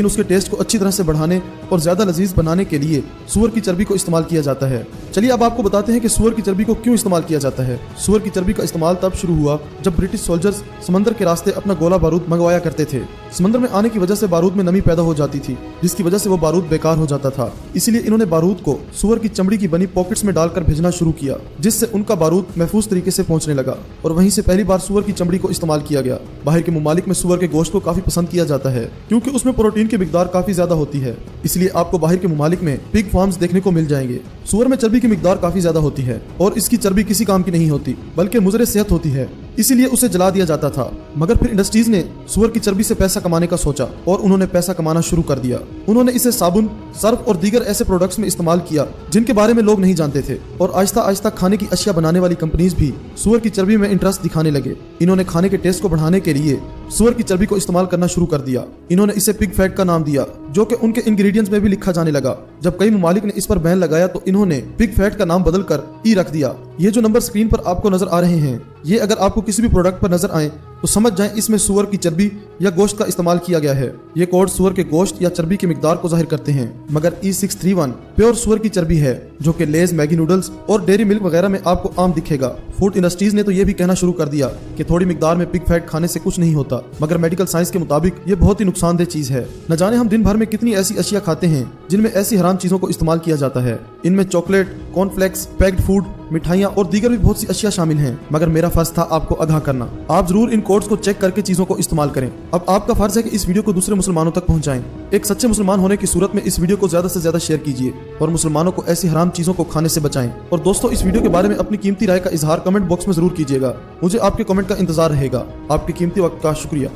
उसके टेस्ट को अच्छी तरह से बढ़ाने और ज्यादा लजीज बनाने के लिए सूअर की चर्बी को इस्तेमाल किया जाता है। चलिए अब आपको बताते हैं कि सूअर की चर्बी को क्यों इस्तेमाल किया जाता है। सूअर की चर्बी का इस्तेमाल तब शुरू हुआ जब ब्रिटिश सोल्जर्स समंदर के रास्ते अपना गोला बारूद मंगवाया करते थे। समंदर में आने की वजह से बारूद में नमी पैदा हो जाती थी, जिसकी वजह से वो बारूद बेकार हो जाता था। इसलिए इन्होंने बारूद को सूअर की चमड़ी की बनी पॉकेट्स में डालकर भेजना शुरू किया, जिससे उनका बारूद महफूज तरीके से पहुंचने लगा और वहीं से पहली बार सूअर की चमड़ी को इस्तेमाल किया गया। बाहर के ममालिक में सूअर के गोश्त को काफी पसंद किया जाता है क्योंकि उसमें प्रोटीन की मिकदार काफी ज्यादा होती है। इसलिए आपको बाहर के ममालिक में पिग फार्म्स देखने को मिल जाएंगे। सूअर में चर्बी की मिकदार काफी ज्यादा होती है और इसकी चर्बी किसी काम की नहीं होती बल्कि मुजरे सेहत होती है, इसीलिए उसे जला दिया जाता था। मगर फिर इंडस्ट्रीज ने सूअर की चर्बी से पैसा कमाने का सोचा और उन्होंने पैसा कमाना शुरू कर दिया। उन्होंने इसे साबुन, सर्फ और दीगर ऐसे प्रोडक्ट्स में इस्तेमाल किया जिनके बारे में लोग नहीं जानते थे और आहिस्ता आहिस्ता खाने की अशिया बनाने वाली कंपनीज भी सूअर की चर्बी में इंटरेस्ट दिखाने लगे। इन्होंने खाने के टेस्ट को बढ़ाने के लिए सूअर की चर्बी को इस्तेमाल करना शुरू कर दिया। इन्होंने इसे पिग फैट का नाम दिया, जो कि उनके इंग्रेडिएंट्स में भी लिखा जाने लगा। जब कई ममालिक ने इस पर बैन लगाया तो इन्होंने पिग फैट का नाम बदलकर ई रख दिया। ये जो नंबर स्क्रीन पर आपको नजर आ रहे हैं, ये अगर आपको किसी भी प्रोडक्ट पर नजर आए तो समझ जाएं इसमें सूअर की चर्बी या गोश्त का इस्तेमाल किया गया है। ये कोड सूअर के गोश्त या चर्बी की मिकदार को जाहिर करते हैं, मगर E631 प्योर सूअर की चर्बी है, जो कि लेज, मैगी नूडल्स और डेयरी मिल्क वगैरह में आपको आम दिखेगा। फूड इंडस्ट्रीज ने तो ये भी कहना शुरू कर दिया कि थोड़ी मिकदार में पिग फैट खाने से कुछ नहीं होता, मगर मेडिकल साइंस के मुताबिक ये बहुत ही नुकसानदेह चीज है। न जाने हम दिन भर में कितनी ऐसी अशिया खाते हैं जिनमें ऐसी हराम चीजों को इस्तेमाल किया जाता है। इनमें चॉकलेट, कॉर्नफ्लेक्स, पैक्ड फूड, मिठाइयाँ और दीगर भी बहुत सी अशिया शामिल हैं, मगर मेरा फर्ज था आपको आगाह करना। आप जरूर इन कोड्स को चेक करके चीजों को इस्तेमाल करें। अब आपका फर्ज है कि इस वीडियो को दूसरे मुसलमानों तक पहुंचाएं। एक सच्चे मुसलमान होने की सूरत में इस वीडियो को ज्यादा से ज्यादा शेयर कीजिए और मुसलमानों को ऐसी हराम चीजों को खाने से बचाएं। और दोस्तों, इस वीडियो के बारे में अपनी कीमती राय का इजहार कमेंट बॉक्स में जरूर कीजिएगा। मुझे आपके कमेंट का इंतजार रहेगा। आपके कीमती वक्त का शुक्रिया।